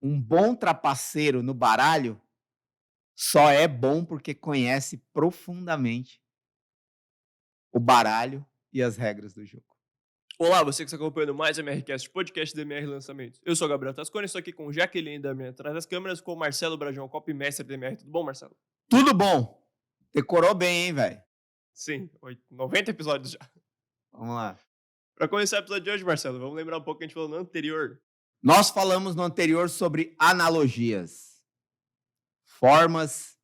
um bom trapaceiro no baralho só é bom porque conhece profundamente o baralho e as regras do jogo. Olá, você que está acompanhando mais MRCast, podcast da MR Lançamentos. Eu sou o Gabriel Tascone, estou aqui com Jaqueline da minha atrás das câmeras, com o Marcelo Brajão, copymestre da MR. Tudo bom, Marcelo? Tudo bom. Decorou bem, hein, velho? Sim, 90 episódios já. Vamos lá. Para começar o episódio de hoje, Marcelo, vamos lembrar um pouco que a gente falou no anterior. Nós falamos no anterior sobre analogias, formas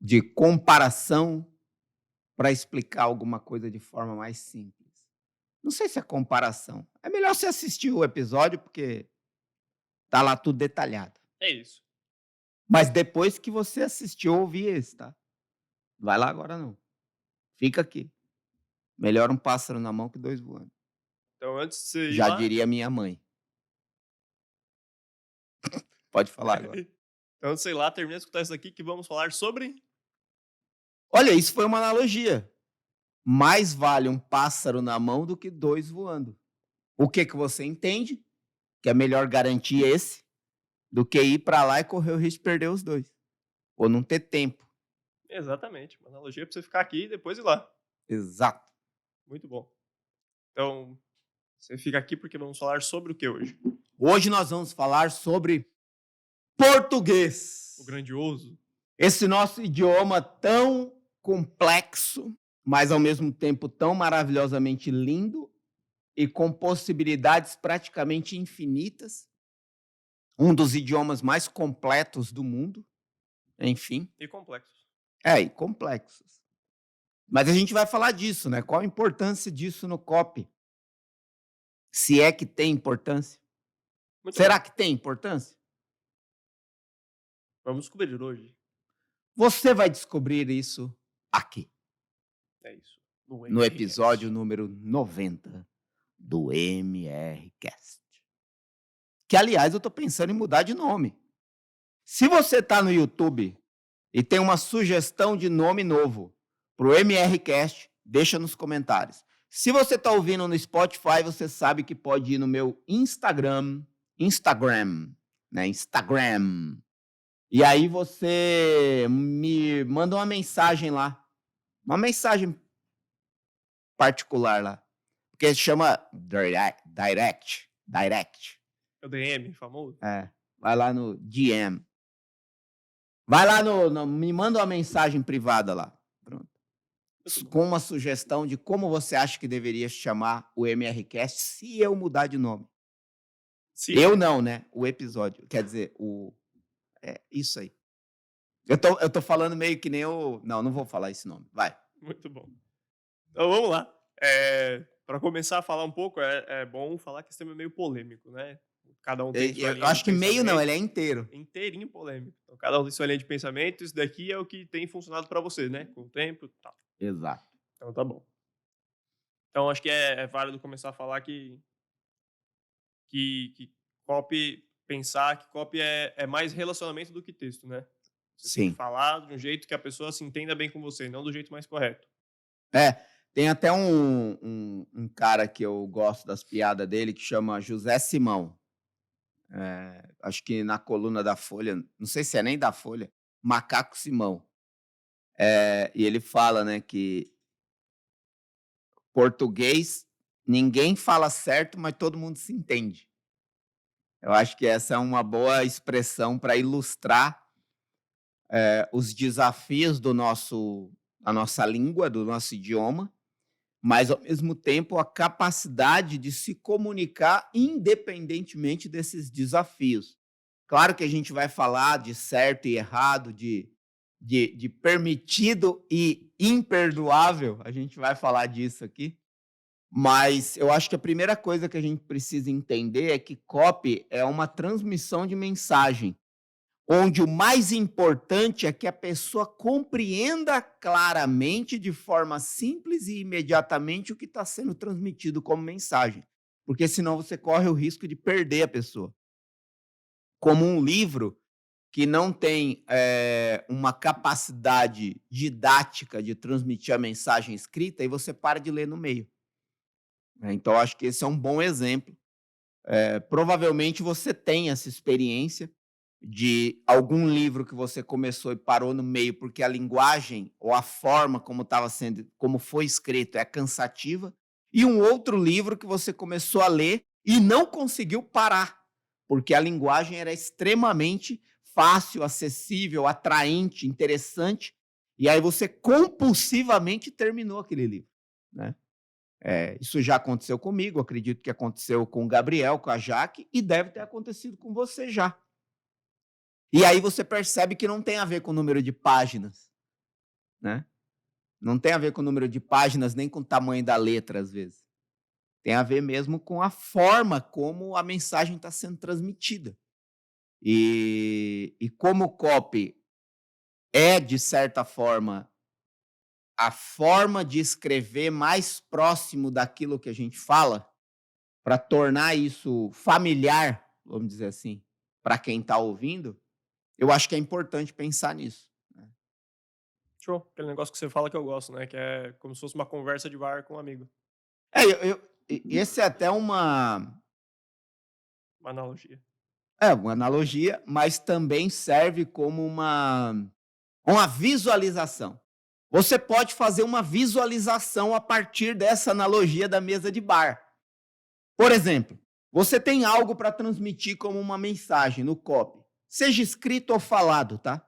de comparação para explicar alguma coisa de forma mais simples. Não sei se é comparação. É melhor você assistir o episódio porque tá lá tudo detalhado. É isso. Mas depois que você assistiu, ouvir esse, tá? Vai lá agora não. Fica aqui. Melhor um pássaro na mão que dois voando. Então, antes de você ir Já lá... diria minha mãe. Pode falar agora. então, antes de você ir lá, termina de escutar isso aqui que vamos falar sobre... Olha, isso foi uma analogia. Mais vale um pássaro na mão do que dois voando. O que você entende? Que é melhor garantir esse do que ir para lá e correr o risco de perder os dois. Ou não ter tempo. Exatamente, uma analogia para você ficar aqui e depois ir lá. Exato. Muito bom. Então, você fica aqui porque vamos falar sobre o que hoje? Hoje nós vamos falar sobre português. O grandioso. Esse nosso idioma tão complexo, mas ao mesmo tempo tão maravilhosamente lindo e com possibilidades praticamente infinitas. Um dos idiomas mais completos do mundo, enfim. E complexos. E complexos. Mas a gente vai falar disso, né? Qual a importância disso no copy? Se é que tem importância. Muito Será bem. que tem importância? Vamos descobrir hoje. Você vai descobrir isso aqui, É isso. no episódio número 90 do MRCast. Que, aliás, eu tô pensando em mudar de nome. Se você tá no YouTube e tem uma sugestão de nome novo pro MRCast, deixa nos comentários. Se você tá ouvindo no Spotify, você sabe que pode ir no meu Instagram, né? Instagram. E aí você me manda uma mensagem lá. Uma mensagem particular lá. Porque chama Direct. É o DM, famoso? Vai lá no DM. Vai lá me manda uma mensagem privada lá. Pronto. Com uma sugestão de como você acha que deveria chamar o MRCast se eu mudar de nome. Sim. Eu não, né? O episódio. Quer dizer, isso aí. Eu tô falando meio que nem o... Não vou falar esse nome. Vai. Muito bom. Então vamos lá. Para começar a falar um pouco, é bom falar que esse tema é meio polêmico, né? Cada um tem sua Eu linha de acho que meio não, ele pensamento. é inteiro. Inteirinho polêmico. Então, cada um tem sua linha de pensamento. Isso daqui é o que tem funcionado para você, né? Com o tempo e tal. Exato. Então tá bom. Então acho que é válido começar a falar que copy, pensar que copy é mais relacionamento do que texto, né? Você tem que Sim. falar de um jeito que a pessoa se entenda bem com você, não do jeito mais correto. Tem até um cara que eu gosto das piadas dele que chama José Simão. Acho que na coluna da Folha, não sei se é nem da Folha, Macaco Simão. E ele fala, né, que português ninguém fala certo, mas todo mundo se entende. Eu acho que essa é uma boa expressão para ilustrar os desafios da nossa língua, do nosso idioma, mas, ao mesmo tempo, a capacidade de se comunicar independentemente desses desafios. Claro que a gente vai falar de certo e errado, de permitido e imperdoável, a gente vai falar disso aqui, mas eu acho que a primeira coisa que a gente precisa entender é que copy é uma transmissão de mensagem, onde o mais importante é que a pessoa compreenda claramente, de forma simples e imediatamente, o que está sendo transmitido como mensagem. Porque senão você corre o risco de perder a pessoa. Como um livro que não tem uma capacidade didática de transmitir a mensagem escrita, e você para de ler no meio. Então, acho que esse é um bom exemplo provavelmente você tem essa experiência de algum livro que você começou e parou no meio porque a linguagem ou a forma como estava sendo, como foi escrito é cansativa, e um outro livro que você começou a ler e não conseguiu parar, porque a linguagem era extremamente fácil, acessível, atraente, interessante, e aí você compulsivamente terminou aquele livro, né? Isso já aconteceu comigo, acredito que aconteceu com o Gabriel, com a Jaque, e deve ter acontecido com você já. E aí você percebe que não tem a ver com o número de páginas, né? Não tem a ver com o número de páginas, nem com o tamanho da letra, às vezes. Tem a ver mesmo com a forma como a mensagem está sendo transmitida. E como o copy é, de certa forma, a forma de escrever mais próximo daquilo que a gente fala, para tornar isso familiar, vamos dizer assim, para quem está ouvindo, eu acho que é importante pensar nisso, né? Show. Aquele negócio que você fala que eu gosto, né? Que é como se fosse uma conversa de bar com um amigo. Esse é até Uma analogia. uma analogia, mas também serve como uma visualização. Você pode fazer uma visualização a partir dessa analogia da mesa de bar. Por exemplo, você tem algo para transmitir como uma mensagem no copy, seja escrito ou falado, tá?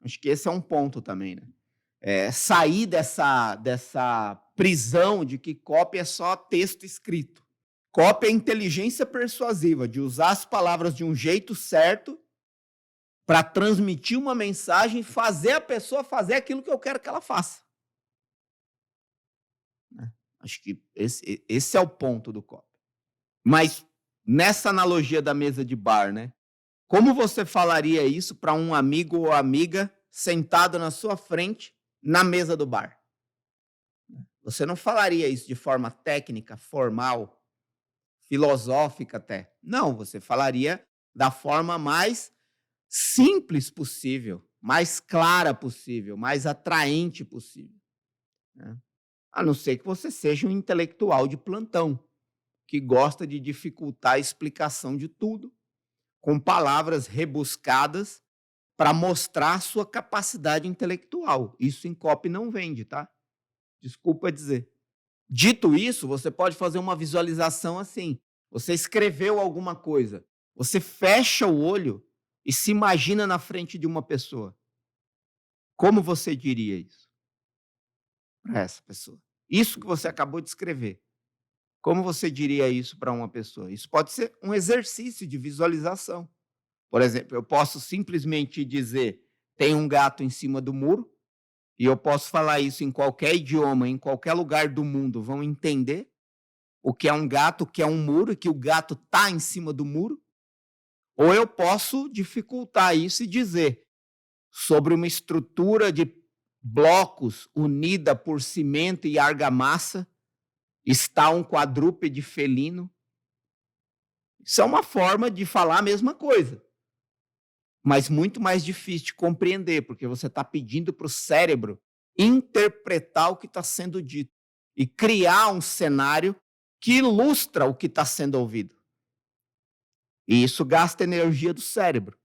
Acho que esse é um ponto também, né? Sair dessa prisão de que copy é só texto escrito. Copy é inteligência persuasiva, de usar as palavras de um jeito certo para transmitir uma mensagem e fazer a pessoa fazer aquilo que eu quero que ela faça. Acho que esse é o ponto do copy. Mas nessa analogia da mesa de bar, né? Como você falaria isso para um amigo ou amiga sentado na sua frente na mesa do bar? Você não falaria isso de forma técnica, formal, filosófica até. Não, você falaria da forma mais simples possível, mais clara possível, mais atraente possível, né? A não ser que você seja um intelectual de plantão, que gosta de dificultar a explicação de tudo, com palavras rebuscadas para mostrar a sua capacidade intelectual. Isso em copy não vende, tá? Desculpa dizer. Dito isso, você pode fazer uma visualização assim. Você escreveu alguma coisa, você fecha o olho e se imagina na frente de uma pessoa. Como você diria isso para essa pessoa? Isso que você acabou de escrever. Como você diria isso para uma pessoa? Isso pode ser um exercício de visualização. Por exemplo, eu posso simplesmente dizer: tem um gato em cima do muro, e eu posso falar isso em qualquer idioma, em qualquer lugar do mundo, vão entender o que é um gato, o que é um muro, e que o gato está em cima do muro. Ou eu posso dificultar isso e dizer sobre uma estrutura de blocos unida por cimento e argamassa, está um quadrúpede felino. Isso é uma forma de falar a mesma coisa, mas muito mais difícil de compreender, porque você está pedindo para o cérebro interpretar o que está sendo dito e criar um cenário que ilustra o que está sendo ouvido. E isso gasta energia do cérebro.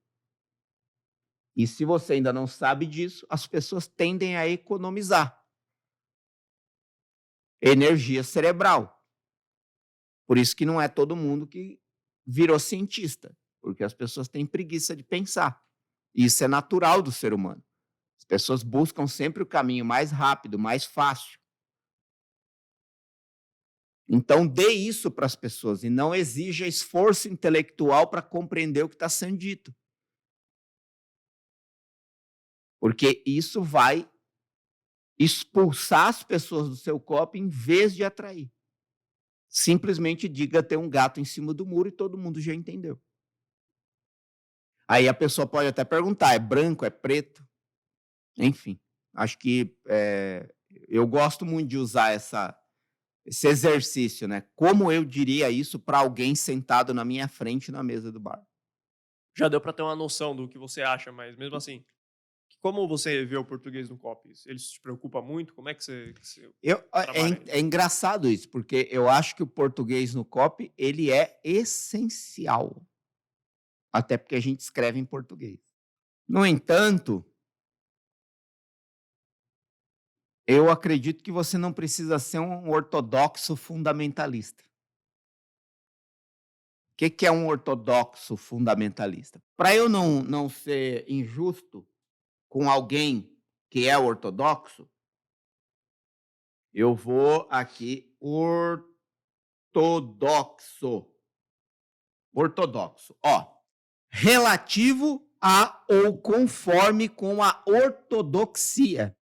E se você ainda não sabe disso, as pessoas tendem a economizar energia cerebral. Por isso que não é todo mundo que virou cientista, porque as pessoas têm preguiça de pensar. Isso é natural do ser humano. As pessoas buscam sempre o caminho mais rápido, mais fácil. Então, dê isso para as pessoas e não exija esforço intelectual para compreender o que está sendo dito. Porque isso vai expulsar as pessoas do seu copy em vez de atrair. Simplesmente diga: ter um gato em cima do muro, e todo mundo já entendeu. Aí a pessoa pode até perguntar: é branco, é preto? Enfim, acho que eu gosto muito de usar esse exercício, né? Como eu diria isso para alguém sentado na minha frente na mesa do bar? Já deu pra ter uma noção do que você acha, mas mesmo assim, Como você vê o português no copy? Ele te preocupa muito? Como é que você É trabalha? engraçado isso, porque eu acho que o português no copy, ele é essencial. Até porque a gente escreve em português. No entanto, eu acredito que você não precisa ser um ortodoxo fundamentalista. O que é um ortodoxo fundamentalista? Para eu não ser injusto com alguém que é ortodoxo, eu vou aqui ortodoxo. Ortodoxo. Ó, relativo a ou conforme com a ortodoxia,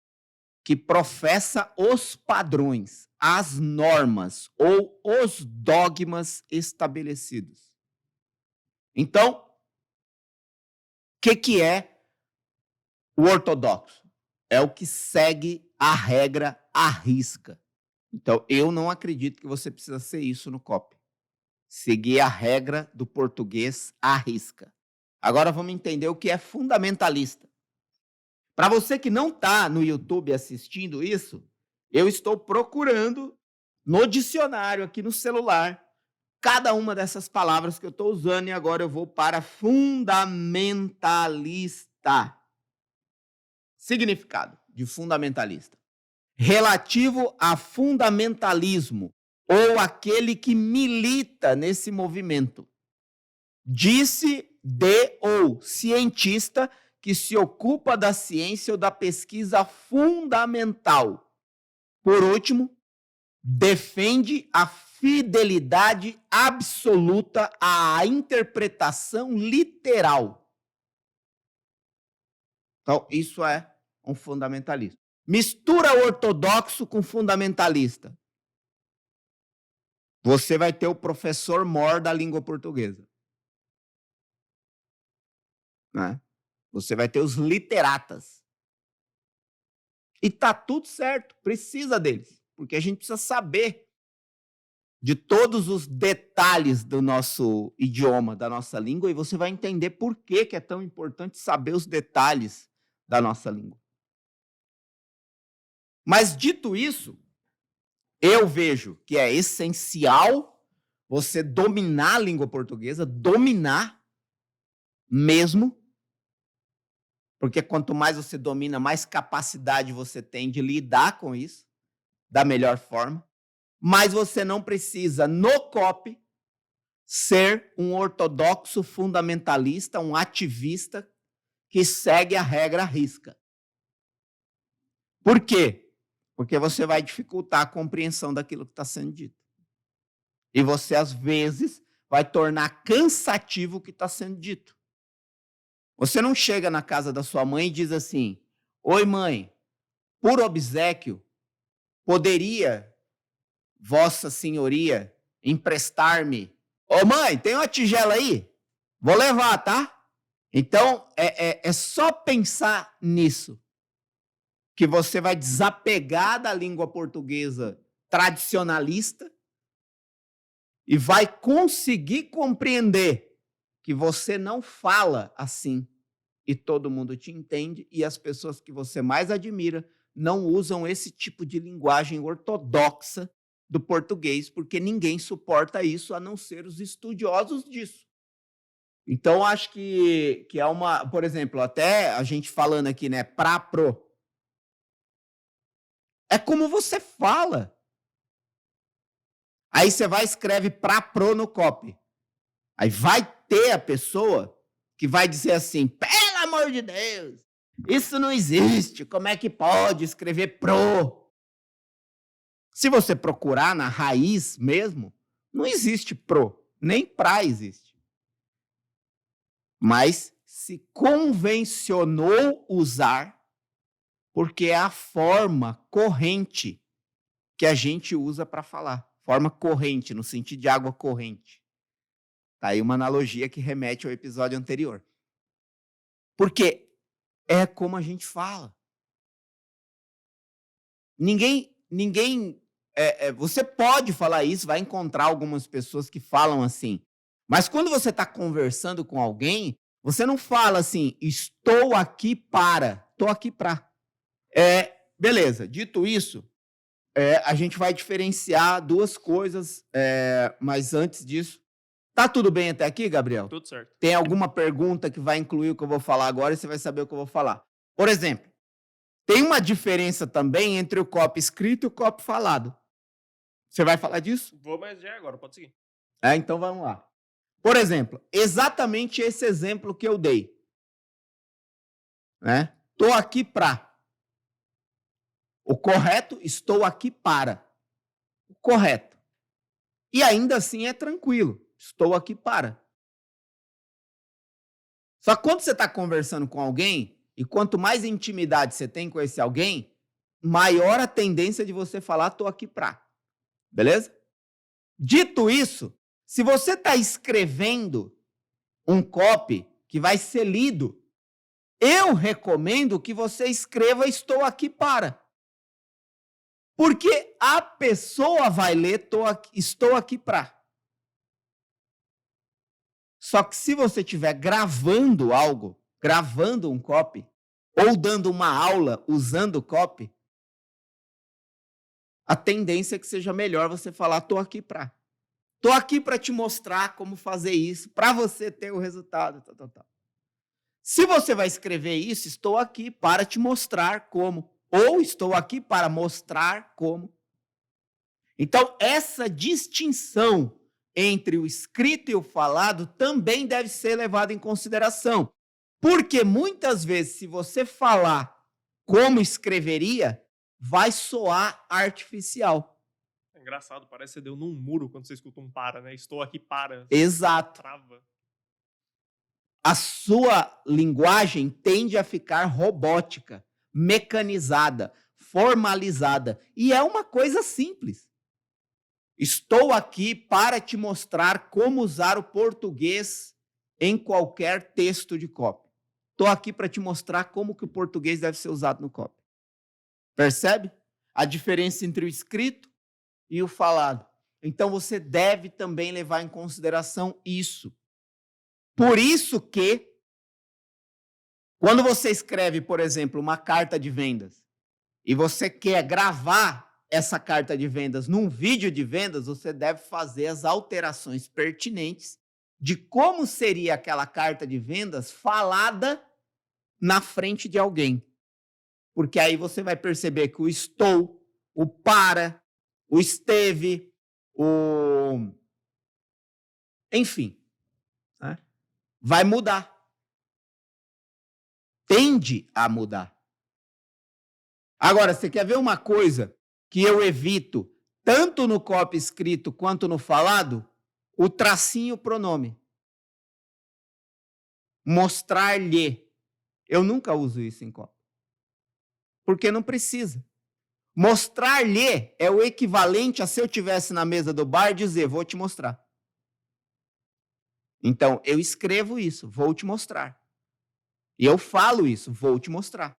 que professa os padrões, as normas ou os dogmas estabelecidos. Então, o que é o ortodoxo? É o que segue a regra à risca. Então, eu não acredito que você precisa ser isso no copy. Seguir a regra do português à risca. Agora vamos entender o que é fundamentalista. Para você que não está no YouTube assistindo isso, eu estou procurando no dicionário aqui no celular cada uma dessas palavras que eu estou usando e agora eu vou para fundamentalista. Significado de fundamentalista: relativo a fundamentalismo ou aquele que milita nesse movimento. Disse de ou cientista que se ocupa da ciência ou da pesquisa fundamental. Por último, defende a fidelidade absoluta à interpretação literal. Então, isso é um fundamentalista. Mistura ortodoxo com fundamentalista. Você vai ter o professor mor da língua portuguesa. Né? Você vai ter os literatas. E tá tudo certo, precisa deles, porque a gente precisa saber de todos os detalhes do nosso idioma, da nossa língua, e você vai entender por que é tão importante saber os detalhes da nossa língua. Mas, dito isso, eu vejo que é essencial você dominar a língua portuguesa, dominar mesmo, porque quanto mais você domina, mais capacidade você tem de lidar com isso da melhor forma. Mas você não precisa, no copy, ser um ortodoxo fundamentalista, um ativista que segue a regra à risca. Por quê? Porque você vai dificultar a compreensão daquilo que está sendo dito. E você, às vezes, vai tornar cansativo o que está sendo dito. Você não chega na casa da sua mãe e diz assim: oi, mãe, por obséquio, poderia Vossa Senhoria emprestar-me? Ô, mãe, tem uma tigela aí? Vou levar, tá? Então, é só pensar nisso, que você vai desapegar da língua portuguesa tradicionalista e vai conseguir compreender que você não fala assim e todo mundo te entende e as pessoas que você mais admira não usam esse tipo de linguagem ortodoxa do português, porque ninguém suporta isso a não ser os estudiosos disso. Então, acho que é uma, por exemplo, até a gente falando aqui, né, pra pro. É como você fala. Aí você vai e escreve pra pro no copy. Aí vai ter a pessoa que vai dizer assim: pelo amor de Deus, isso não existe, como é que pode escrever pro? Se você procurar na raiz mesmo, não existe pro, nem pra existe. Mas se convencionou usar porque é a forma corrente que a gente usa para falar. Forma corrente, no sentido de água corrente. Tá aí uma analogia que remete ao episódio anterior. Porque é como a gente fala. Você pode falar isso, vai encontrar algumas pessoas que falam assim. Mas quando você está conversando com alguém, Você não fala assim, estou aqui para, estou aqui para. Beleza, dito isso, a gente vai diferenciar duas coisas, mas antes disso, tá tudo bem até aqui, Gabriel? Tudo certo. Tem alguma pergunta que vai incluir o que eu vou falar agora e você vai saber o que eu vou falar. Por exemplo, tem uma diferença também entre o copy escrito e o copy falado. Você vai falar disso? Vou, mas já é agora, pode seguir. Então vamos lá. Por exemplo, exatamente esse exemplo que eu dei. Tô aqui para. O correto, estou aqui para. O correto. E ainda assim é tranquilo. Estou aqui para. Só que quando você está conversando com alguém, e quanto mais intimidade você tem com esse alguém, maior a tendência de você falar, tô aqui para. Beleza? Dito isso, se você está escrevendo um copy que vai ser lido, eu recomendo que você escreva estou aqui para. Porque a pessoa vai ler estou aqui para. Só que se você estiver gravando algo, gravando um copy, ou dando uma aula usando copy, a tendência é que seja melhor você falar estou aqui para. Estou aqui para te mostrar como fazer isso, para você ter o resultado. Se você vai escrever isso, estou aqui para te mostrar como. Ou estou aqui para mostrar como. Então, essa distinção entre o escrito e o falado também deve ser levada em consideração. Porque muitas vezes, se você falar como escreveria, vai soar artificial. É engraçado, parece que você deu num muro quando você escuta um para, né? Estou aqui para. Exato. Trava. A sua linguagem tende a ficar robótica, mecanizada, formalizada. E é uma coisa simples. Estou aqui para te mostrar como usar o português em qualquer texto de copy. Estou aqui para te mostrar como que o português deve ser usado no copy. Percebe a diferença entre o escrito e o falado? Então você deve também levar em consideração isso. Por isso que, quando você escreve, por exemplo, uma carta de vendas e você quer gravar essa carta de vendas num vídeo de vendas, você deve fazer as alterações pertinentes de como seria aquela carta de vendas falada na frente de alguém. Porque aí você vai perceber que o estou, o para, o esteve, o... enfim, né? Vai mudar. Tende a mudar. Agora, você quer ver uma coisa que eu evito, tanto no copy escrito quanto no falado? O tracinho pronome. Mostrar-lhe. Eu nunca uso isso em copy. Porque não precisa. Mostrar-lhe é o equivalente a se eu estivesse na mesa do bar dizer, vou te mostrar. Então, eu escrevo isso, vou te mostrar. E eu falo isso, vou te mostrar.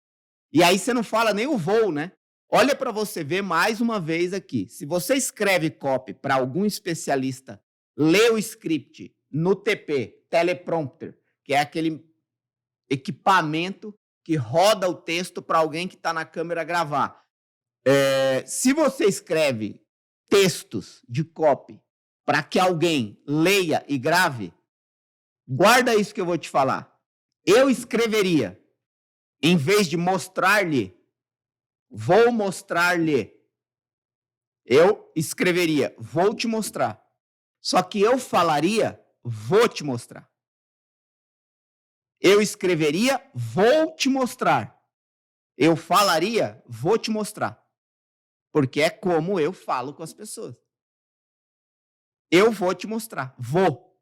E aí você não fala nem o vou, né? Olha para você ver mais uma vez aqui. Se você escreve copy para algum especialista ler o script no TP, teleprompter, que é aquele equipamento que roda o texto para alguém que está na câmera gravar. Se você escreve textos de copy para que alguém leia e grave, guarda isso que eu vou te falar. Eu escreveria, em vez de mostrar-lhe, vou mostrar-lhe. Eu escreveria, vou te mostrar. Só que eu falaria, vou te mostrar. Eu escreveria, vou te mostrar. Eu falaria, vou te mostrar. Porque é como eu falo com as pessoas. Eu vou te mostrar. Vou.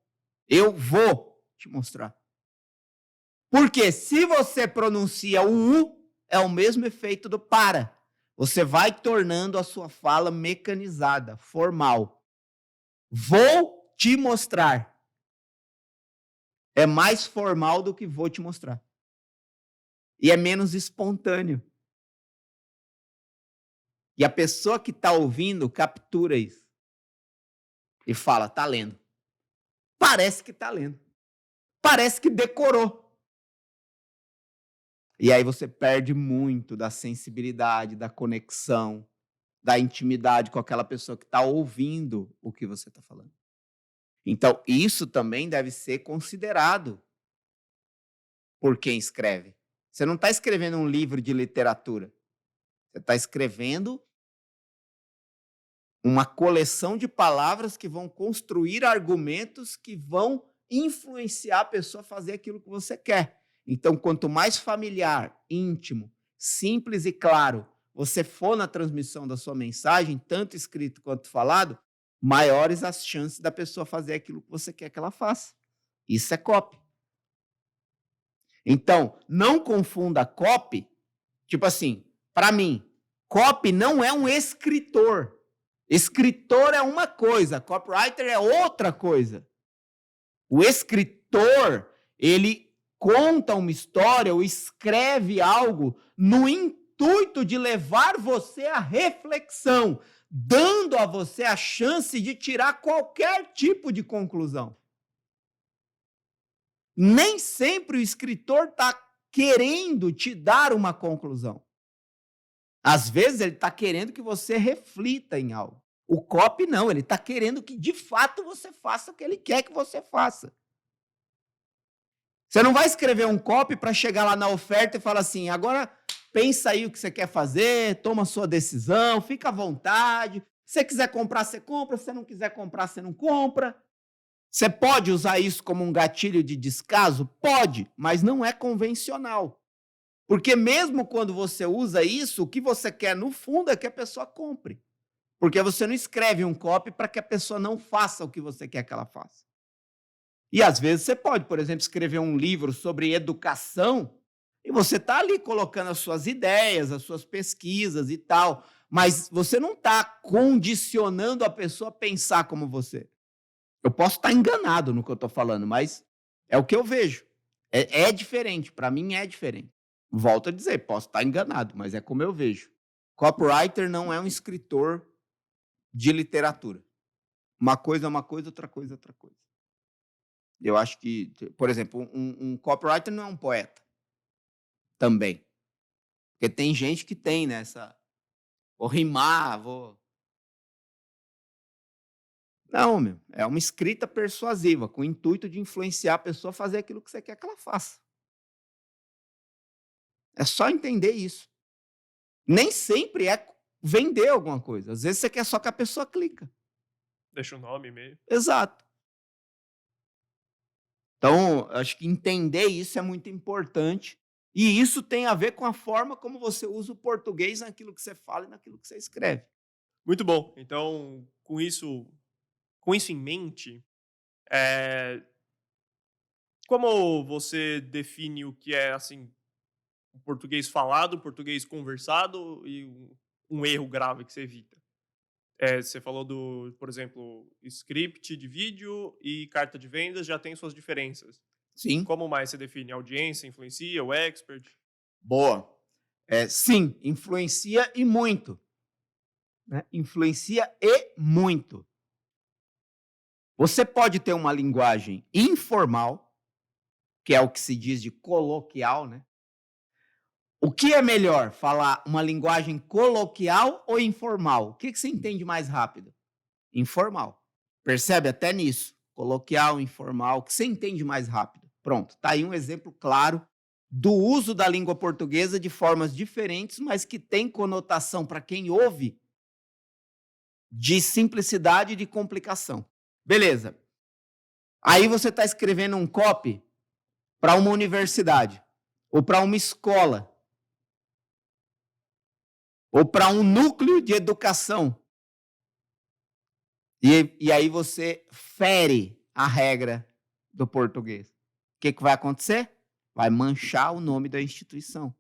Eu vou te mostrar. Porque se você pronuncia o U, é o mesmo efeito do para. Você vai tornando a sua fala mecanizada, formal. Vou te mostrar. É mais formal do que vou te mostrar. E é menos espontâneo. E a pessoa que está ouvindo captura isso. E fala, tá lendo. Parece que tá lendo. parece que decorou. E aí você perde muito da sensibilidade, da conexão, da intimidade com aquela pessoa que está ouvindo o que você está falando. Então, isso também deve ser considerado por quem escreve. Você não está escrevendo um livro de literatura. Você está escrevendo uma coleção de palavras que vão construir argumentos que vão influenciar a pessoa a fazer aquilo que você quer. Então, quanto mais familiar, íntimo, simples e claro você for na transmissão da sua mensagem, tanto escrito quanto falado, maiores as chances da pessoa fazer aquilo que você quer que ela faça. Isso é copy. Então, não confunda copy, tipo assim, para mim, copy não é um escritor. Escritor é uma coisa, copywriter é outra coisa. O escritor, ele conta uma história ou escreve algo no intuito de levar você à reflexão, dando a você a chance de tirar qualquer tipo de conclusão. Nem sempre o escritor está querendo te dar uma conclusão. Às vezes ele está querendo que você reflita em algo. O copy não, ele está querendo que de fato você faça o que ele quer que você faça. Você não vai escrever um copy para chegar lá na oferta e falar assim, agora pensa aí o que você quer fazer, toma a sua decisão, fica à vontade. Se você quiser comprar, você compra. Se você não quiser comprar, você não compra. Você pode usar isso como um gatilho de descaso? Pode, mas não é convencional. Porque mesmo quando você usa isso, o que você quer no fundo é que a pessoa compre. Porque você não escreve um copy para que a pessoa não faça o que você quer que ela faça. E às vezes você pode, por exemplo, escrever um livro sobre educação e você está ali colocando as suas ideias, as suas pesquisas e tal, mas você não está condicionando a pessoa a pensar como você. Eu posso estar enganado no que eu estou falando, mas é o que eu vejo. É diferente, para mim é diferente. Volto a dizer, posso estar enganado, mas é como eu vejo. Copywriter não é um escritor de literatura. Uma coisa é uma coisa, outra coisa é outra coisa. Eu acho que, por exemplo, um copywriter não é um poeta também. Porque tem gente que tem nessa. Vou rimar, vou. Não, meu. É uma escrita persuasiva, com o intuito de influenciar a pessoa a fazer aquilo que você quer que ela faça. É só entender isso. Nem sempre é vender alguma coisa. Às vezes você quer só que a pessoa clica. Deixa o nome meio. Exato. Então, acho que entender isso é muito importante. E isso tem a ver com a forma como você usa o português naquilo que você fala e naquilo que você escreve. Muito bom. Então, com isso em mente, como você define o que é, assim, o português falado, o português conversado e um erro grave que você evita? Você falou por exemplo, script de vídeo e carta de vendas já tem suas diferenças. Sim. Como mais você define? Audiência, influencia, o expert? Boa. Sim, influencia e muito. Né? Influencia e muito. Você pode ter uma linguagem informal, que é o que se diz de coloquial, né? O que é melhor, falar uma linguagem coloquial ou informal? O que você entende mais rápido? Informal. Percebe até nisso? Coloquial, informal, o que você entende mais rápido? Pronto, tá aí um exemplo claro do uso da língua portuguesa de formas diferentes, mas que tem conotação para quem ouve de simplicidade e de complicação. Beleza. Aí você está escrevendo um copy para uma universidade, ou para uma escola, ou para um núcleo de educação. E aí você fere a regra do português. O que vai acontecer? Vai manchar o nome da instituição.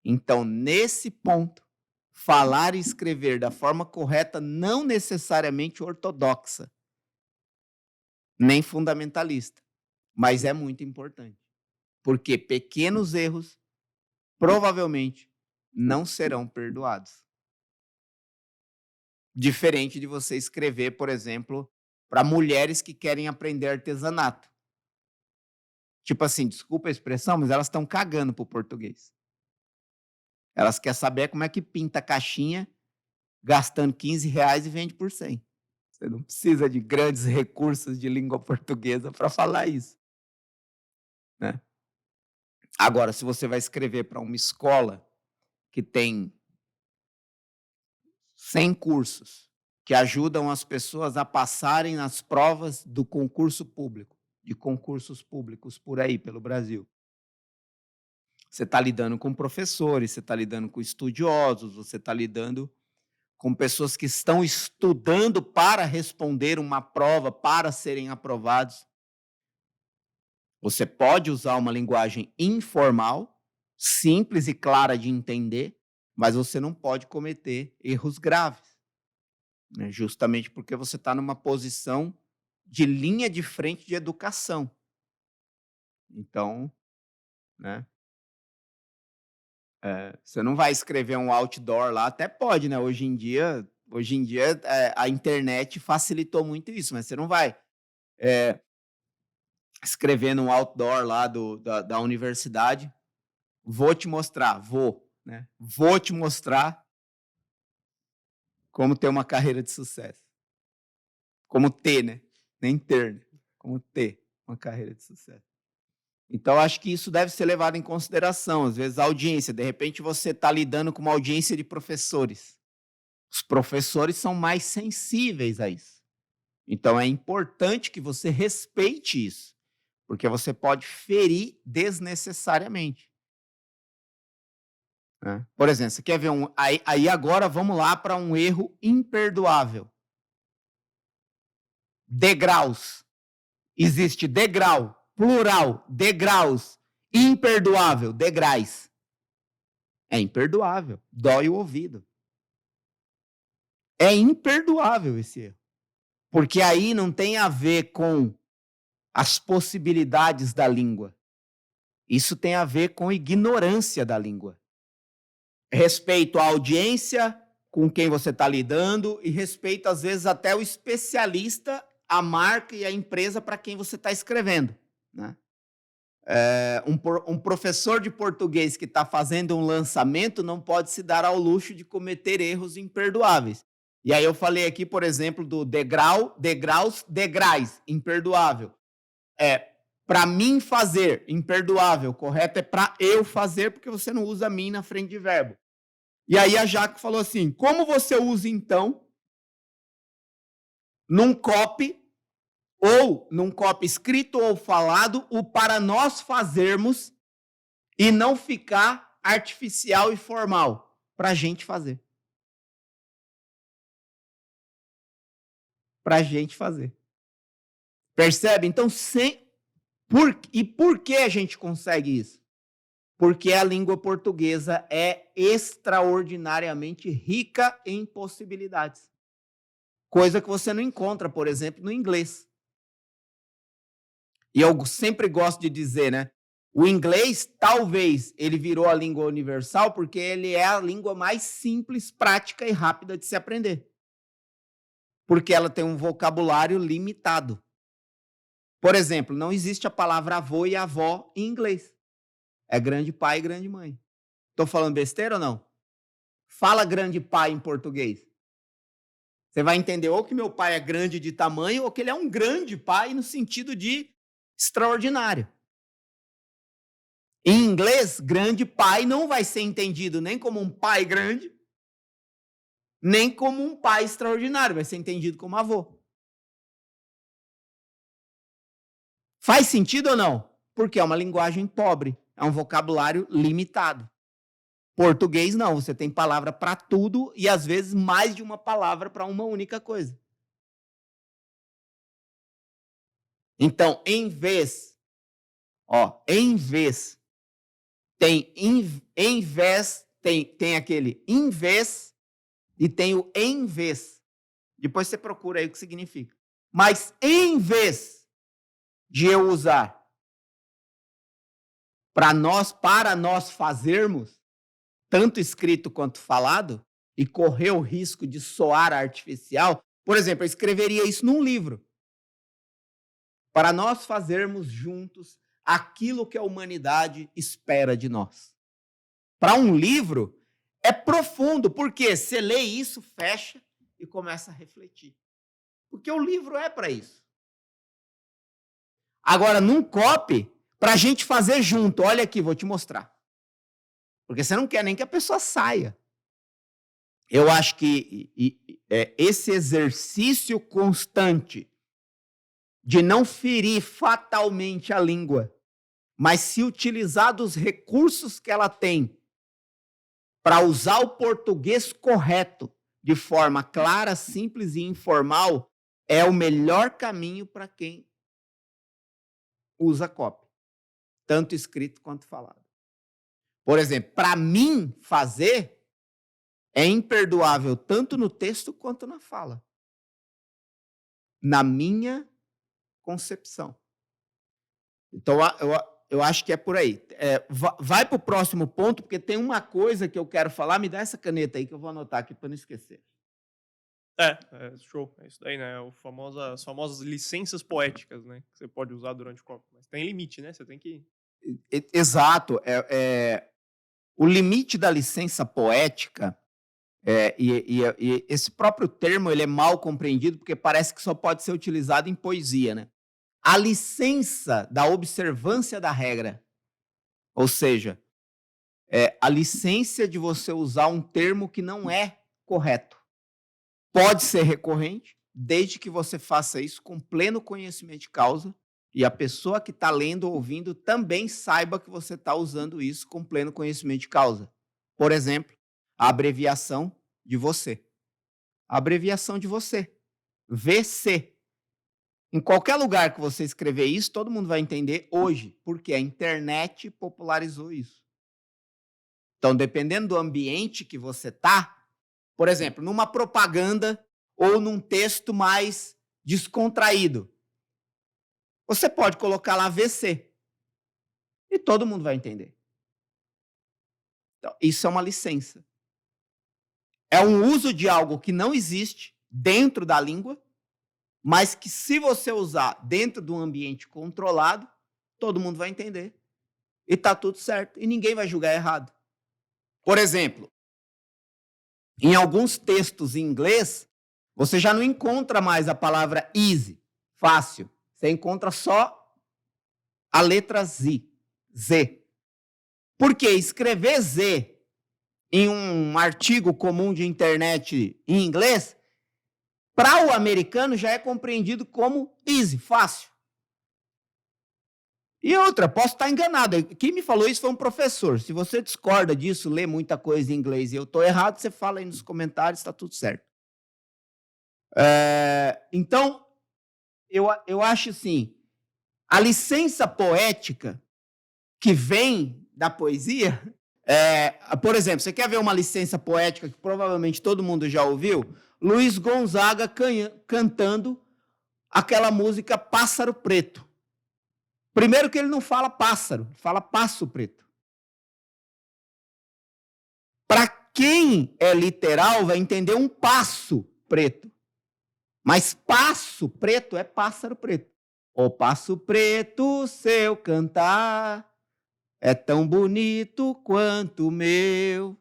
Então, nesse ponto, falar e escrever da forma correta, não necessariamente ortodoxa, nem fundamentalista, mas é muito importante. Porque pequenos erros provavelmente não serão perdoados. Diferente de você escrever, por exemplo, para mulheres que querem aprender artesanato. Tipo assim, desculpa a expressão, mas elas estão cagando para o português. Elas querem saber como é que pinta a caixinha gastando R$ 15 e vende por 100. Você não precisa de grandes recursos de língua portuguesa para falar isso, né? Agora, se você vai escrever para uma escola que tem 100 cursos que ajudam as pessoas a passarem nas provas do concurso público, de concursos públicos por aí, pelo Brasil. Você está lidando com professores, você está lidando com estudiosos, você está lidando com pessoas que estão estudando para responder uma prova, para serem aprovados. Você pode usar uma linguagem informal, simples e clara de entender, mas você não pode cometer erros graves, né? Justamente porque você está numa posição de linha de frente de educação. Então, né, você não vai escrever um outdoor lá, até pode, né? Hoje em dia a internet facilitou muito isso, mas você não vai escrever num outdoor lá da universidade. Vou te mostrar, né? Vou te mostrar como ter uma carreira de sucesso. Como ter, né? Nem ter, né? Como ter uma carreira de sucesso. Então, acho que isso deve ser levado em consideração. Às vezes, a audiência, de repente, você está lidando com uma audiência de professores. Os professores são mais sensíveis a isso. Então, é importante que você respeite isso, porque você pode ferir desnecessariamente, né? Por exemplo, você quer ver um. Aí agora vamos lá para um erro imperdoável. Degraus. Existe degrau, plural, degraus, imperdoável, degrais. É imperdoável, dói o ouvido. É imperdoável esse erro. Porque aí não tem a ver com as possibilidades da língua. Isso tem a ver com ignorância da língua. Respeito à audiência com quem você está lidando e respeito, às vezes, até o especialista, a marca e a empresa para quem você está escrevendo, né? Um professor de português que está fazendo um lançamento não pode se dar ao luxo de cometer erros imperdoáveis. E aí eu falei aqui, por exemplo, do degrau, degraus, degrais, imperdoável. Para mim fazer, imperdoável. Correto é para eu fazer, porque você não usa mim na frente de verbo. E aí a Jaque falou assim, como você usa então num copy, ou num copy escrito ou falado, o para nós fazermos e não ficar artificial e formal, para a gente fazer. Para a gente fazer. Percebe? Então, por que a gente consegue isso? Porque a língua portuguesa é extraordinariamente rica em possibilidades. Coisa que você não encontra, por exemplo, no inglês. E eu sempre gosto de dizer, né? O inglês, talvez, ele virou a língua universal porque ele é a língua mais simples, prática e rápida de se aprender. Porque ela tem um vocabulário limitado. Por exemplo, não existe a palavra avô e avó em inglês. É grande pai e grande mãe. Estou falando besteira ou não? Fala grande pai em português. Você vai entender ou que meu pai é grande de tamanho ou que ele é um grande pai no sentido de extraordinário. Em inglês, grande pai não vai ser entendido nem como um pai grande, nem como um pai extraordinário. Vai ser entendido como avô. Faz sentido ou não? Porque é uma linguagem pobre, é um vocabulário limitado. Português não, você tem palavra para tudo e às vezes mais de uma palavra para uma única coisa. Então, em vez, tem em vez, tem aquele em vez e tem o em vez. Depois você procura aí o que significa. Mas em vez de eu usar para nós fazermos, tanto escrito quanto falado, e correr o risco de soar artificial, por exemplo, eu escreveria isso num livro. Para nós fazermos juntos aquilo que a humanidade espera de nós. Para um livro, é profundo, porque você lê isso, fecha e começa a refletir. Porque o livro é para isso. Agora, num copy, para a gente fazer junto, olha aqui, vou te mostrar. Porque você não quer nem que a pessoa saia. Eu acho que esse exercício constante de não ferir fatalmente a língua, mas se utilizar dos recursos que ela tem para usar o português correto, de forma clara, simples e informal, é o melhor caminho para quem usa copy, tanto escrito quanto falado. Por exemplo, para mim fazer é imperdoável tanto no texto quanto na fala. Na minha concepção. Então, eu acho que é por aí. Vai para o próximo ponto, porque tem uma coisa que eu quero falar. Me dá essa caneta aí que eu vou anotar aqui para não esquecer. Show. É isso daí, né? As famosas licenças poéticas, né? Que você pode usar durante o copy. Mas tem limite, né? Você tem que... Exato. O limite da licença poética, e esse próprio termo ele é mal compreendido, porque parece que só pode ser utilizado em poesia, né? A licença da observância da regra, ou seja, a licença de você usar um termo que não é correto. Pode ser recorrente, desde que você faça isso com pleno conhecimento de causa e a pessoa que está lendo ou ouvindo também saiba que você está usando isso com pleno conhecimento de causa. Por exemplo, a abreviação de você. A abreviação de você. VC. Em qualquer lugar que você escrever isso, todo mundo vai entender hoje, porque a internet popularizou isso. Então, dependendo do ambiente que você está, por exemplo, numa propaganda ou num texto mais descontraído, você pode colocar lá VC e todo mundo vai entender. Então, isso é uma licença. É um uso de algo que não existe dentro da língua, mas que se você usar dentro de um ambiente controlado, todo mundo vai entender. E está tudo certo. E ninguém vai julgar errado. Por exemplo, em alguns textos em inglês, você já não encontra mais a palavra easy, fácil. Você encontra só a letra Z. Z. Porque escrever Z em um artigo comum de internet em inglês, para o americano já é compreendido como easy, fácil. E outra, posso estar enganado. Quem me falou isso foi um professor. Se você discorda disso, lê muita coisa em inglês e eu estou errado, você fala aí nos comentários, está tudo certo. Então, eu acho assim, a licença poética que vem da poesia, por exemplo, você quer ver uma licença poética que provavelmente todo mundo já ouviu? Luiz Gonzaga cantando aquela música Pássaro Preto. Primeiro que ele não fala pássaro, ele fala passo preto. Para quem é literal, vai entender um passo preto. Mas passo preto é pássaro preto. O passo preto, seu cantar, é tão bonito quanto o meu.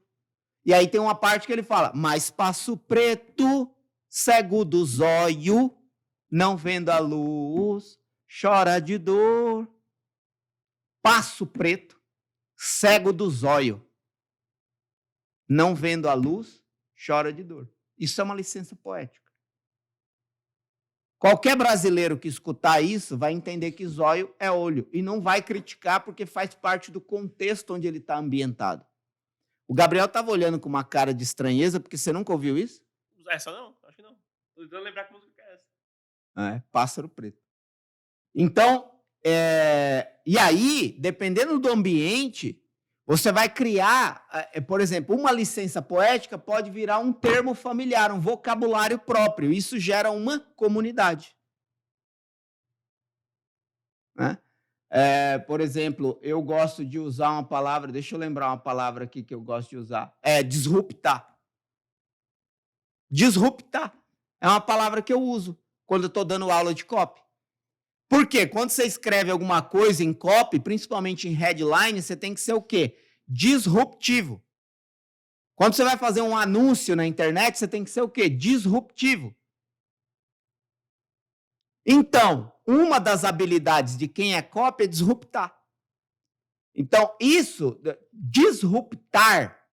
E aí tem uma parte que ele fala, mas passo preto, cego do zóio, não vendo a luz, chora de dor. Passo preto, cego do zóio, não vendo a luz, chora de dor. Isso é uma licença poética. Qualquer brasileiro que escutar isso vai entender que zóio é olho e não vai criticar porque faz parte do contexto onde ele está ambientado. O Gabriel estava olhando com uma cara de estranheza porque você nunca ouviu isso? Essa não, acho que não. Tô tentando lembrar que música é essa. Pássaro preto. Então, e aí, dependendo do ambiente, você vai criar, por exemplo, uma licença poética pode virar um termo familiar, um vocabulário próprio. Isso gera uma comunidade. Né? Por exemplo, eu gosto de usar uma palavra, deixa eu lembrar uma palavra aqui que eu gosto de usar. Disruptar. Disruptar é uma palavra que eu uso quando eu estou dando aula de copy. Por quê? Quando você escreve alguma coisa em copy, principalmente em headline, você tem que ser o quê? Disruptivo. Quando você vai fazer um anúncio na internet, você tem que ser o quê? Disruptivo. Então, uma das habilidades de quem é copy é disruptar. Então, isso, disruptar,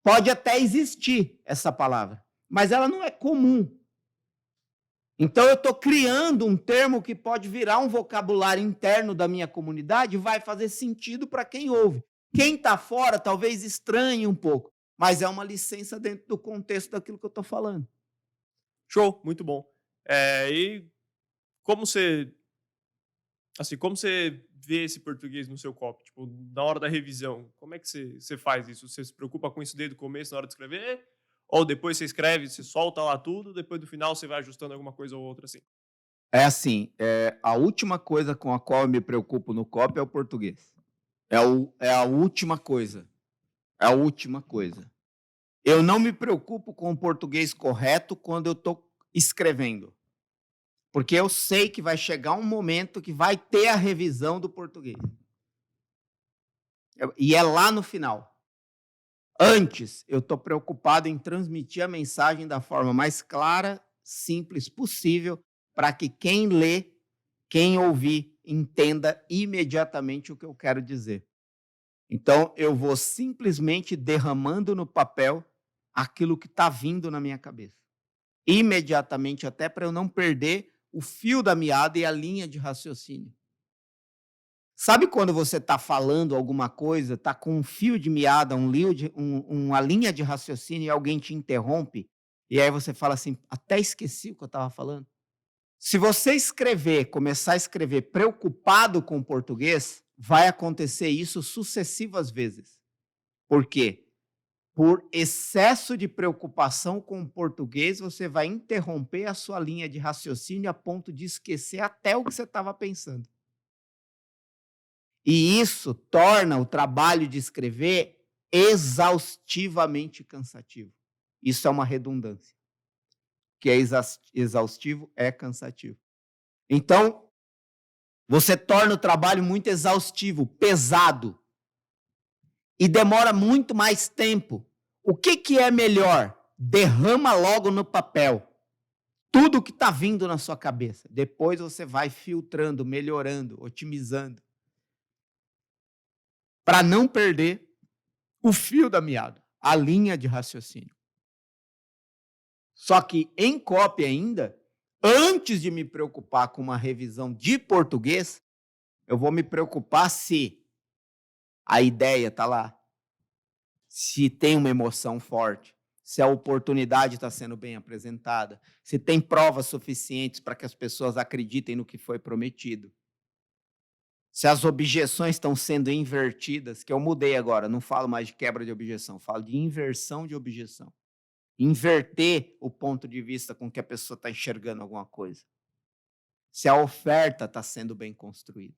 pode até existir essa palavra, mas ela não é comum. Então, eu estou criando um termo que pode virar um vocabulário interno da minha comunidade e vai fazer sentido para quem ouve. Quem está fora talvez estranhe um pouco, mas é uma licença dentro do contexto daquilo que eu estou falando. Show, muito bom. E como você vê esse português no seu copy? Tipo, na hora da revisão, como é que você faz isso? Você se preocupa com isso desde o começo, na hora de escrever? Ou depois você escreve, você solta lá tudo, depois do final você vai ajustando alguma coisa ou outra assim? É assim, a última coisa com a qual eu me preocupo no copy é o português. É a última coisa. É a última coisa. Eu não me preocupo com o português correto quando eu estou escrevendo. Porque eu sei que vai chegar um momento que vai ter a revisão do português. E é lá no final. Antes, eu estou preocupado em transmitir a mensagem da forma mais clara, simples possível, para que quem lê, quem ouvir, entenda imediatamente o que eu quero dizer. Então, eu vou simplesmente derramando no papel aquilo que está vindo na minha cabeça. Imediatamente, até para eu não perder o fio da meada e a linha de raciocínio. Sabe quando você está falando alguma coisa, está com um fio de meada, uma linha de raciocínio e alguém te interrompe? E aí você fala assim, até esqueci o que eu estava falando. Se você começar a escrever preocupado com o português, vai acontecer isso sucessivas vezes. Por quê? Por excesso de preocupação com o português, você vai interromper a sua linha de raciocínio a ponto de esquecer até o que você estava pensando. E isso torna o trabalho de escrever exaustivamente cansativo. Isso é uma redundância. Que é exaustivo é cansativo. Então, você torna o trabalho muito exaustivo, pesado. E demora muito mais tempo. O que é melhor? Derrama logo no papel tudo o que está vindo na sua cabeça. Depois você vai filtrando, melhorando, otimizando. Para não perder o fio da meada, a linha de raciocínio. Só que em copy ainda, antes de me preocupar com uma revisão de português, eu vou me preocupar se a ideia está lá, se tem uma emoção forte, se a oportunidade está sendo bem apresentada, se tem provas suficientes para que as pessoas acreditem no que foi prometido. Se as objeções estão sendo invertidas, que eu mudei agora, não falo mais de quebra de objeção, falo de inversão de objeção. Inverter o ponto de vista com que a pessoa está enxergando alguma coisa. Se a oferta está sendo bem construída.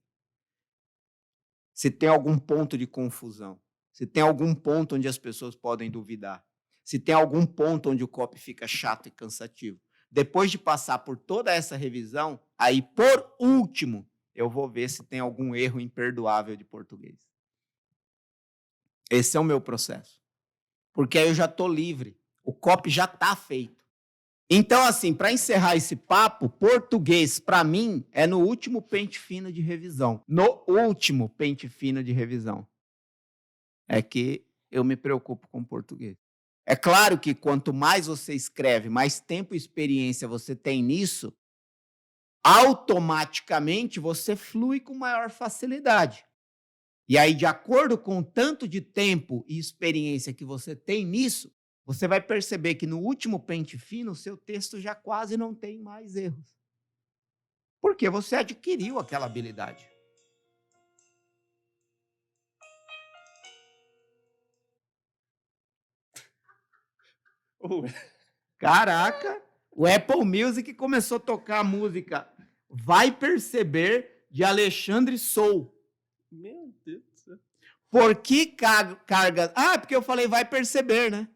Se tem algum ponto de confusão. Se tem algum ponto onde as pessoas podem duvidar. Se tem algum ponto onde o copy fica chato e cansativo. Depois de passar por toda essa revisão, aí, por último, eu vou ver se tem algum erro imperdoável de português. Esse é o meu processo. Porque aí eu já estou livre. O copy já está feito. Então, assim, para encerrar esse papo, português, para mim, é no último pente fino de revisão. No último pente fino de revisão. É que eu me preocupo com português. É claro que quanto mais você escreve, mais tempo e experiência você tem nisso, automaticamente você flui com maior facilidade. E aí, de acordo com o tanto de tempo e experiência que você tem nisso, você vai perceber que no último pente fino, o seu texto já quase não tem mais erros. Porque você adquiriu aquela habilidade. Caraca, o Apple Music começou a tocar a música Vai Perceber, de Alexandre Sou. Meu Deus do céu. Por que carga... porque eu falei vai perceber, né?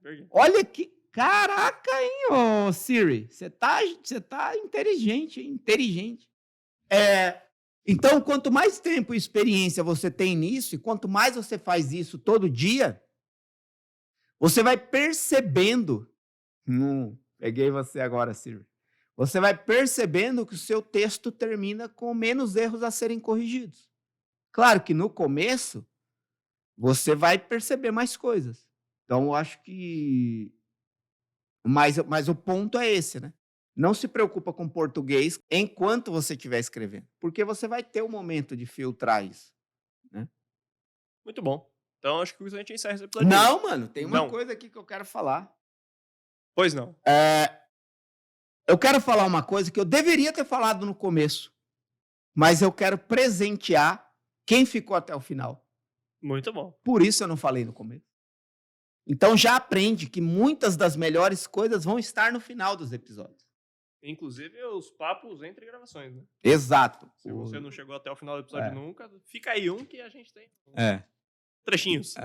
Verdade. Olha que Caraca, hein, ô Siri, você tá inteligente, hein, inteligente. Então, quanto mais tempo e experiência você tem nisso, e quanto mais você faz isso todo dia, você vai percebendo. Peguei você agora, Siri. Você vai percebendo que o seu texto termina com menos erros a serem corrigidos. Claro que no começo você vai perceber mais coisas. Então, eu acho que. Mas o ponto é esse, né? Não se preocupa com português enquanto você estiver escrevendo, porque você vai ter o momento de filtrar isso, né? Muito bom. Então acho que a gente encerra esse episódio aí. Não, mano, tem uma Não. coisa aqui que eu quero falar. Pois não. Eu quero falar uma coisa que eu deveria ter falado no começo, mas eu quero presentear quem ficou até o final. Muito bom. Por isso eu não falei no começo. Então já aprende que muitas das melhores coisas vão estar no final dos episódios. Inclusive os papos entre gravações, né? Exato. Se você não chegou até o final do episódio nunca, fica aí um que a gente tem. Trechinhos.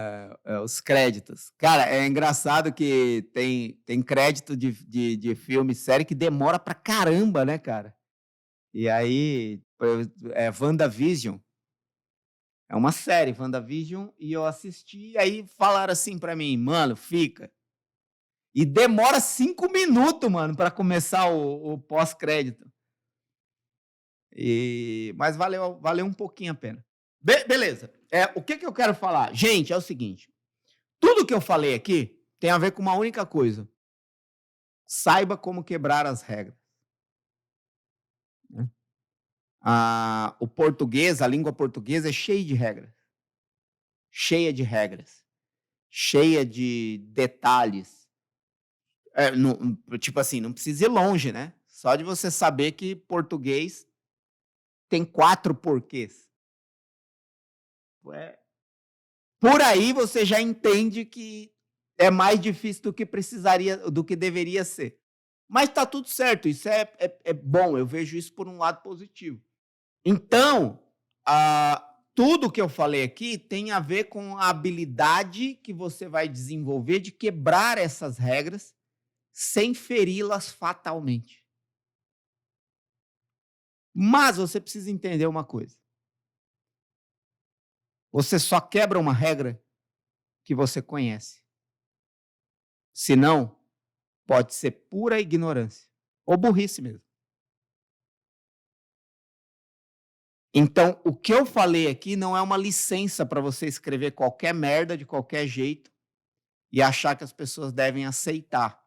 Os créditos. Cara, é engraçado que tem crédito de filme e série que demora pra caramba, né, cara? E aí, WandaVision. É uma série, WandaVision, e eu assisti, e aí falaram assim pra mim, mano, fica. E demora 5 minutos, mano, pra começar o pós-crédito. Mas valeu um pouquinho a pena. Beleza. O que eu quero falar? Gente, é o seguinte. Tudo que eu falei aqui tem a ver com uma única coisa. Saiba como quebrar as regras. Né? O português, a língua portuguesa é cheia de regras. Cheia de regras. Cheia de detalhes. Tipo assim, não precisa ir longe, né? Só de você saber que português tem 4 porquês. Por aí você já entende que é mais difícil do que deveria ser. Mas está tudo certo, isso é bom, eu vejo isso por um lado positivo. Então, tudo que eu falei aqui tem a ver com a habilidade que você vai desenvolver de quebrar essas regras sem feri-las fatalmente. Mas você precisa entender uma coisa. Você só quebra uma regra que você conhece. Senão, pode ser pura ignorância ou burrice mesmo. Então, o que eu falei aqui não é uma licença para você escrever qualquer merda de qualquer jeito e achar que as pessoas devem aceitar.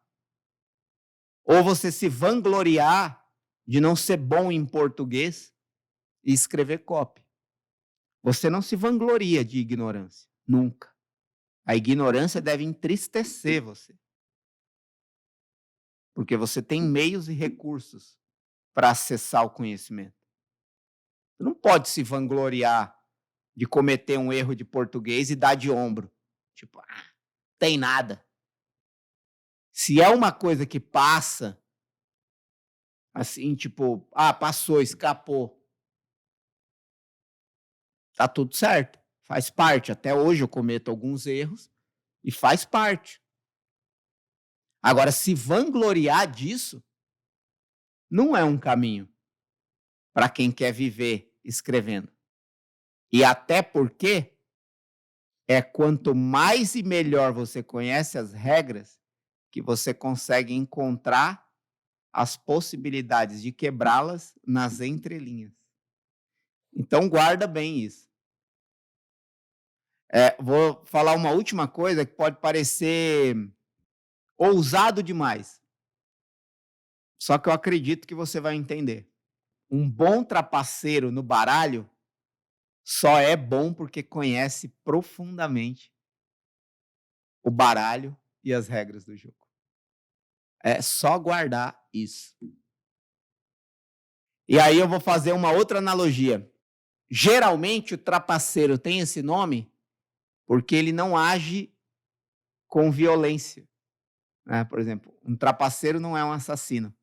Ou você se vangloriar de não ser bom em português e escrever copy. Você não se vangloria de ignorância, nunca. A ignorância deve entristecer você. Porque você tem meios e recursos para acessar o conhecimento. Você não pode se vangloriar de cometer um erro de português e dar de ombro. Tipo, tem nada. Se é uma coisa que passa, assim, tipo, passou, escapou. Tá tudo certo. Faz parte. Até hoje eu cometo alguns erros e faz parte. Agora, se vangloriar disso, não é um caminho para quem quer viver escrevendo. E até porque quanto mais e melhor você conhece as regras, que você consegue encontrar as possibilidades de quebrá-las nas entrelinhas. Então, guarda bem isso. Vou falar uma última coisa que pode parecer ousado demais. Só que eu acredito que você vai entender. Um bom trapaceiro no baralho só é bom porque conhece profundamente o baralho e as regras do jogo. É só guardar isso. E aí eu vou fazer uma outra analogia. Geralmente o trapaceiro tem esse nome porque ele não age com violência. Né? Por exemplo, um trapaceiro não é um assassino.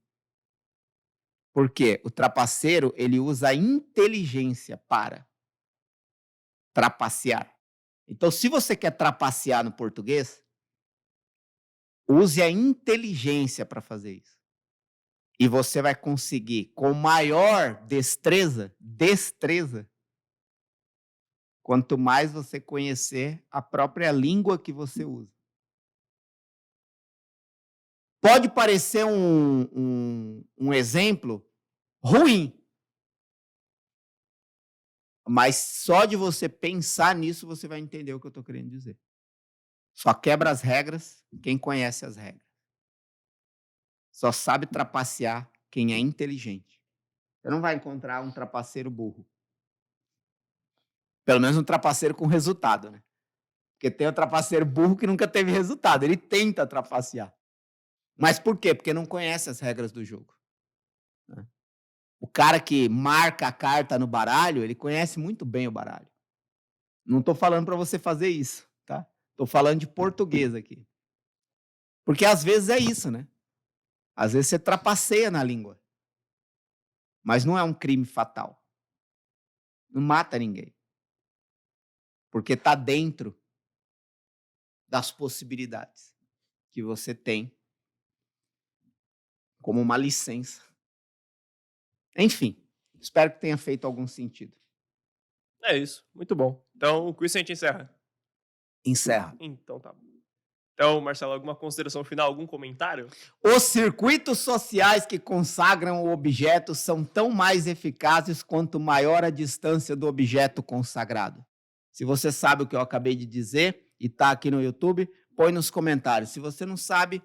Por quê? O trapaceiro, ele usa a inteligência para trapacear. Então, se você quer trapacear no português, Use a inteligência para fazer isso. E você vai conseguir, com maior destreza, quanto mais você conhecer a própria língua que você usa. Pode parecer um exemplo ruim, mas só de você pensar nisso você vai entender o que eu estou querendo dizer. Só quebra as regras quem conhece as regras. Só sabe trapacear quem é inteligente. Você não vai encontrar um trapaceiro burro. Pelo menos um trapaceiro com resultado, né? Porque tem o trapaceiro burro que nunca teve resultado. Ele tenta trapacear. Mas por quê? Porque não conhece as regras do jogo. Né? O cara que marca a carta no baralho, ele conhece muito bem o baralho. Não estou falando para você fazer isso, tá? Estou falando de português aqui. Porque às vezes é isso, né? Às vezes você trapaceia na língua. Mas não é um crime fatal. Não mata ninguém. Porque está dentro das possibilidades que você tem como uma licença. Enfim, espero que tenha feito algum sentido. É isso, muito bom. Então, com isso a gente encerra. Encerra. Então tá. Então, Marcelo, alguma consideração final, algum comentário? Os circuitos sociais que consagram o objeto são tão mais eficazes quanto maior a distância do objeto consagrado. Se você sabe o que eu acabei de dizer e está aqui no YouTube, põe nos comentários. Se você não sabe,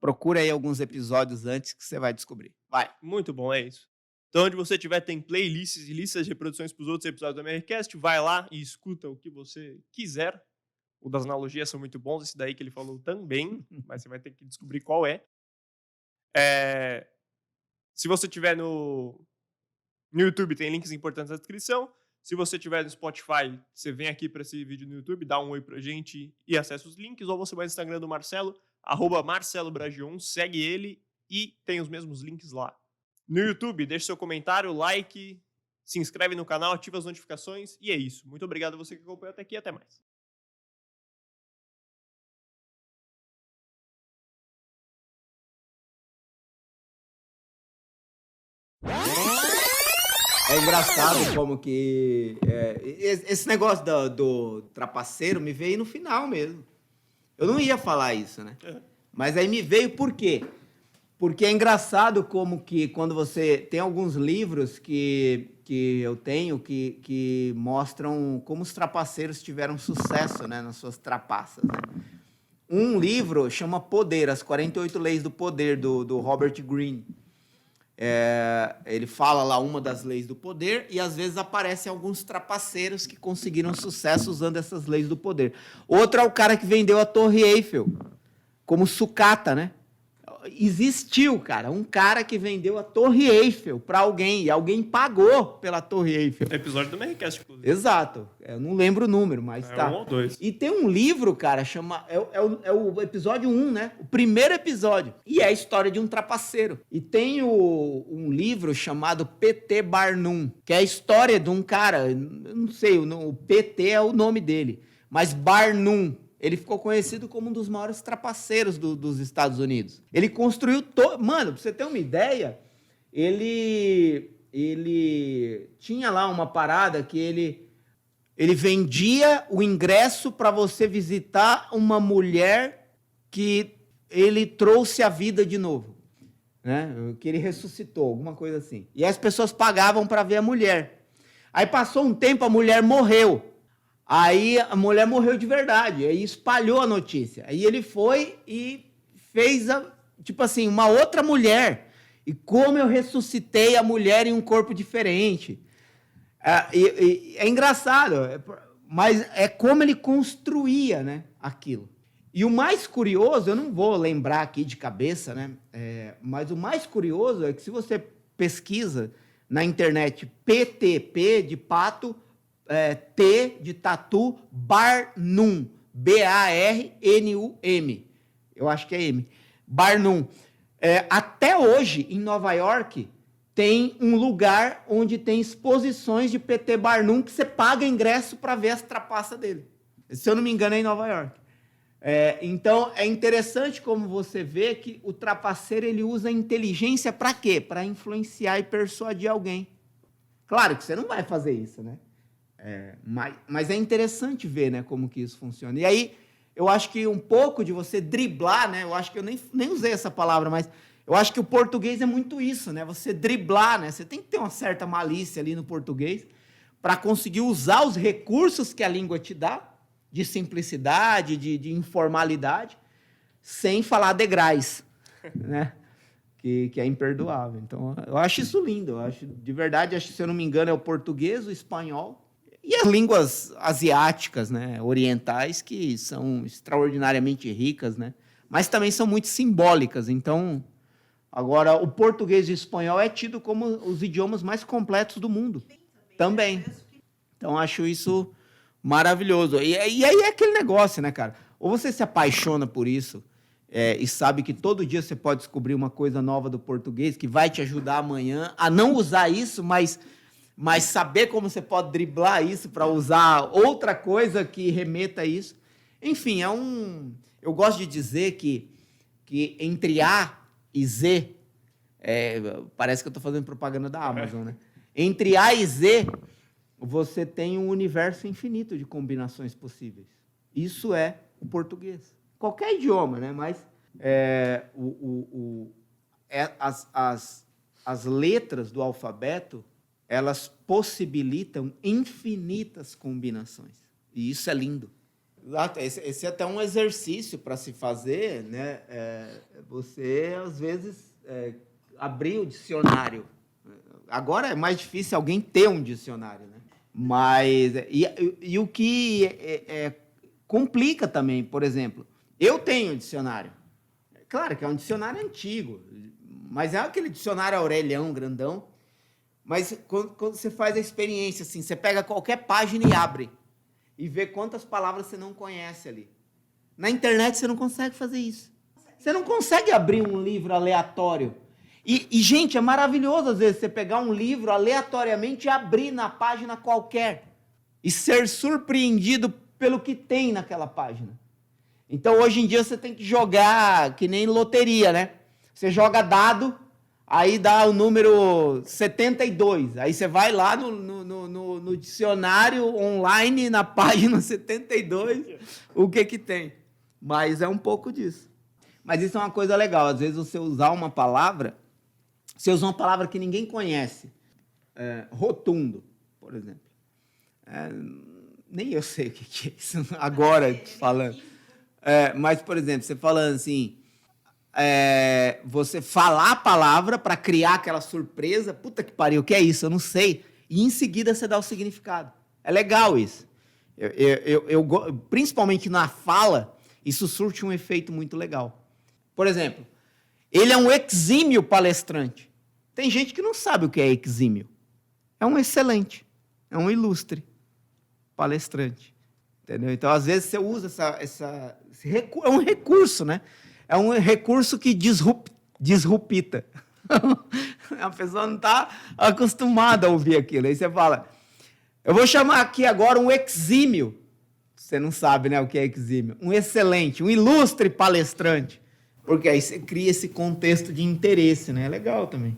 procura aí alguns episódios antes que você vai descobrir. Vai. Muito bom, é isso. Então, onde você tiver, tem playlists e listas de reproduções para os outros episódios do MRCast. Vai lá e escuta o que você quiser. O das analogias são muito bons, esse daí que ele falou também, mas você vai ter que descobrir qual é. Se você tiver no YouTube, tem links importantes na descrição. Se você tiver no Spotify, você vem aqui para esse vídeo no YouTube, dá um oi pra gente e acessa os links, ou você vai no Instagram do Marcelo, @MarceloBragion, segue ele e tem os mesmos links lá. No YouTube, deixe seu comentário, like, se inscreve no canal, ativa as notificações e é isso. Muito obrigado a você que acompanhou até aqui e até mais. É engraçado como que esse negócio do trapaceiro me veio no final mesmo. Eu não ia falar isso, né? Mas aí me veio por quê? Porque é engraçado como que quando você... Tem alguns livros que eu tenho que mostram como os trapaceiros tiveram sucesso, né, nas suas trapaças. Né? Um livro chama Poder, As 48 Leis do Poder, do Robert Greene. Ele fala lá uma das leis do poder e às vezes aparecem alguns trapaceiros que conseguiram sucesso usando essas leis do poder. Outro é o cara que vendeu a Torre Eiffel como sucata, né? Existiu, cara, um cara que vendeu a Torre Eiffel para alguém e alguém pagou pela Torre Eiffel. Episódio do MRCast, inclusive. Exato. Eu não lembro o número, mas tá. 1 ou 2. E tem um livro, cara, chama... É o episódio 1, né? O primeiro episódio. E é a história de um trapaceiro. E tem um livro chamado P.T. Barnum, que é a história de um cara... Eu não sei, o P.T. é o nome dele. Mas Barnum... Ele ficou conhecido como um dos maiores trapaceiros dos Estados Unidos. Ele construiu... Mano, pra você ter uma ideia, ele tinha lá uma parada que ele vendia o ingresso para você visitar uma mulher que ele trouxe à vida de novo. Né? Que ele ressuscitou, alguma coisa assim. E as pessoas pagavam para ver a mulher. Aí passou um tempo, a mulher morreu. Aí a mulher morreu de verdade, aí espalhou a notícia. Aí ele foi e fez, tipo assim, uma outra mulher. E como eu ressuscitei a mulher em um corpo diferente. É engraçado, mas é como ele construía, né, aquilo. E o mais curioso, eu não vou lembrar aqui de cabeça, né, mas o mais curioso é que se você pesquisa na internet PTP de pato, T de tatu, Barnum, B-A-R-N-U-M. Eu acho que é M. Barnum. Até hoje, em Nova York, tem um lugar onde tem exposições de P.T. Barnum que você paga ingresso para ver as trapaças dele. Se eu não me engano, é em Nova York. Então, é interessante como você vê que o trapaceiro ele usa a inteligência para quê? Para influenciar e persuadir alguém. Claro que você não vai fazer isso, né? Mas é interessante ver, né, como que isso funciona. E aí, eu acho que um pouco de você driblar, né? Eu acho que eu nem usei essa palavra, mas eu acho que o português é muito isso, né? Você driblar, né? Você tem que ter uma certa malícia ali no português para conseguir usar os recursos que a língua te dá, de simplicidade, de informalidade, sem falar degraus, né? Que é imperdoável. Então, eu acho isso lindo. Eu acho, de verdade, acho, se eu não me engano, é o português, o espanhol e as línguas asiáticas, né? Orientais, que são extraordinariamente ricas, né? Mas também são muito simbólicas. Então, agora, o português e o espanhol é tido como os idiomas mais completos do mundo. Também. Então, acho isso maravilhoso. E aí é aquele negócio, né, cara? Ou você se apaixona por isso e sabe que todo dia você pode descobrir uma coisa nova do português que vai te ajudar amanhã a não usar isso, mas saber como você pode driblar isso para usar outra coisa que remeta a isso. Enfim, eu gosto de dizer que entre A e Z, parece que eu estou fazendo propaganda da Amazon, né? Entre A e Z, você tem um universo infinito de combinações possíveis. Isso é o português. Qualquer idioma, né? Mas as letras do alfabeto, elas possibilitam infinitas combinações. E isso é lindo. Exato. Esse é até um exercício para se fazer, né? Você, às vezes, abrir o dicionário. Agora é mais difícil alguém ter um dicionário, né? Mas e o que complica também, por exemplo, eu tenho um dicionário. Claro que é um dicionário antigo, mas é aquele dicionário Aurelião, grandão. Mas quando você faz a experiência, assim, você pega qualquer página e abre e vê quantas palavras você não conhece ali. Na internet você não consegue fazer isso. Você não consegue abrir um livro aleatório. E, gente, é maravilhoso, às vezes, você pegar um livro aleatoriamente e abrir na página qualquer e ser surpreendido pelo que tem naquela página. Então, hoje em dia, você tem que jogar que nem loteria, né? Você joga dado, aí dá o número 72. Aí você vai lá no dicionário online, na página 72, o que tem. Mas é um pouco disso. Mas isso é uma coisa legal. Às vezes, você usar uma palavra... Você usa uma palavra que ninguém conhece. Rotundo, por exemplo. Nem eu sei o que é isso agora, falando. Mas, por exemplo, você falando assim... você falar a palavra para criar aquela surpresa. Puta que pariu, o que é isso? Eu não sei. E, em seguida, você dá o significado. É legal isso. Principalmente na fala, isso surte um efeito muito legal. Por exemplo, ele é um exímio palestrante. Tem gente que não sabe o que é exímio. É um excelente, é um ilustre palestrante. Entendeu? Então, às vezes, você usa é um recurso, né? É um recurso que disrupta. A pessoa não está acostumada a ouvir aquilo. Aí você fala, eu vou chamar aqui agora um exímio. Você não sabe, né, o que é exímio. Um excelente, um ilustre palestrante. Porque aí você cria esse contexto de interesse, né? É legal também.